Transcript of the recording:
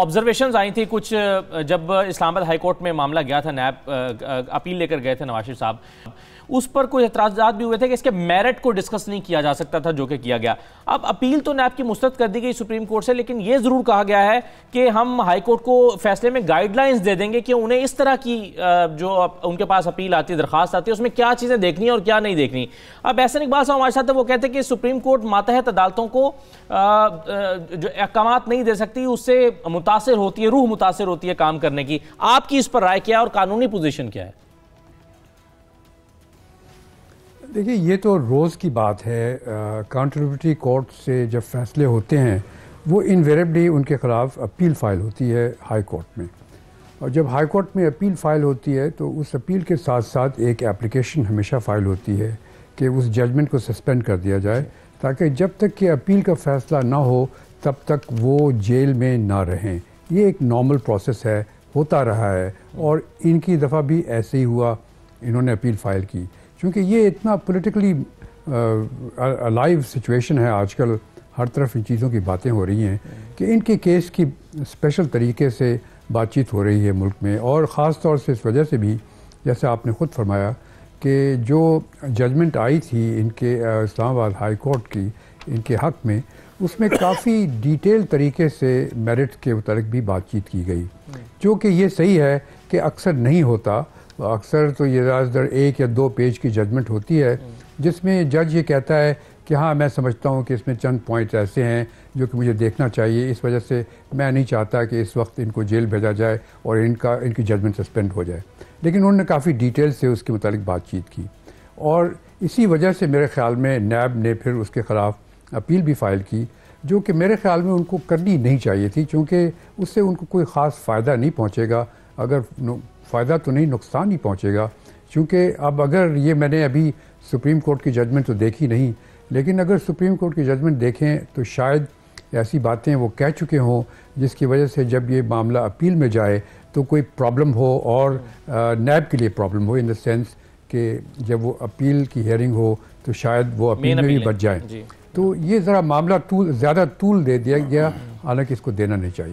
Observations आई थी कुछ जब इस्लामाबाद हाई कोर्ट में मामला गया था, नैब अपील लेकर गए थे नवाज शरीफ साहब, उस पर कुछ एतराज़ात भी हुए थे कि इसके मेरिट को डिस्कस नहीं किया जा सकता था, जो कि किया गया। अब अपील तो नैब की मुस्तरद कर दी गई सुप्रीम कोर्ट से, लेकिन यह जरूर कहा गया है कि हम हाई कोर्ट को फैसले में गाइडलाइंस दे देंगे कि उन्हें इस तरह की जो उनके पास अपील आती है, दरखास्त आती है, उसमें क्या चीज़ें देखनी है और क्या नहीं देखनी। अब एहसन इकबाल साहब हमारे साथ है, वो कहते हैं कि सुप्रीम कोर्ट मातहत अदालतों को जो अहकाम नहीं दे सकती, उससे मुतासिर होती है, रूह मुतासिर होती है काम करने की। आपकी इस पर राय क्या है और कानूनी पोजीशन क्या है? देखिए, ये तो रोज़ की बात है। काउंटरब्यूटरी कोर्ट से जब फैसले होते हैं वो इनवेरिएबली उनके ख़िलाफ़ अपील फ़ाइल होती है हाई कोर्ट में, और जब हाई कोर्ट में अपील फ़ाइल होती है तो उस अपील के साथ साथ एक एप्लीकेशन हमेशा फ़ाइल होती है कि उस जजमेंट को सस्पेंड कर दिया जाए, ताकि जब तक कि अपील का फ़ैसला ना हो तब तक वो जेल में ना रहें। ये एक नॉर्मल प्रोसेस है, होता रहा है, और इनकी दफ़ा भी ऐसे ही हुआ। इन्होंने अपील फ़ाइल की क्योंकि ये इतना पॉलिटिकली अलाइव सिचुएशन है आजकल, हर तरफ इन चीज़ों की बातें हो रही हैं कि इनके केस की स्पेशल तरीके से बातचीत हो रही है मुल्क में, और ख़ास तौर से इस वजह से भी, जैसे आपने ख़ुद फरमाया कि जो जजमेंट आई थी इनके इस्लामाबाद हाई कोर्ट की इनके हक़ में, उसमें काफ़ी डिटेल तरीके से मेरिट के मुतालिक भी बातचीत की गई, जो कि ये सही है कि अक्सर नहीं होता। अक्सर तो ये ज़्यादातर 1 या 2 पेज की जजमेंट होती है जिसमें जज ये कहता है कि हाँ, मैं समझता हूँ कि इसमें चंद पॉइंट्स ऐसे हैं जो कि मुझे देखना चाहिए, इस वजह से मैं नहीं चाहता कि इस वक्त इनको जेल भेजा जाए और इनकी जजमेंट सस्पेंड हो जाए। लेकिन उन्होंने काफ़ी डिटेल से उसके मुतालिक बातचीत की, और इसी वजह से मेरे ख़्याल में नैब ने फिर उसके ख़िलाफ़ अपील भी फ़ाइल की, जो कि मेरे ख़्याल में उनको करनी नहीं चाहिए थी, क्योंकि उससे उनको कोई ख़ास फ़ायदा नहीं पहुँचेगा। अगर फ़ायदा तो नहीं, नुकसान ही पहुँचेगा, क्योंकि अब अगर ये मैंने अभी सुप्रीम कोर्ट की जजमेंट तो देखी नहीं, लेकिन अगर सुप्रीम कोर्ट की जजमेंट देखें तो शायद ऐसी बातें वो कह चुके हों जिसकी वजह से जब ये मामला अपील में जाए तो कोई प्रॉब्लम हो, और नैब के लिए प्रॉब्लम हो, इन द सेंस कि जब वो अपील की हियरिंग हो तो शायद वो अपील में भी बच जाए। तो ये ज़रा मामला ज़्यादा तूल दे दिया गया, हालांकि इसको देना नहीं चाहिए।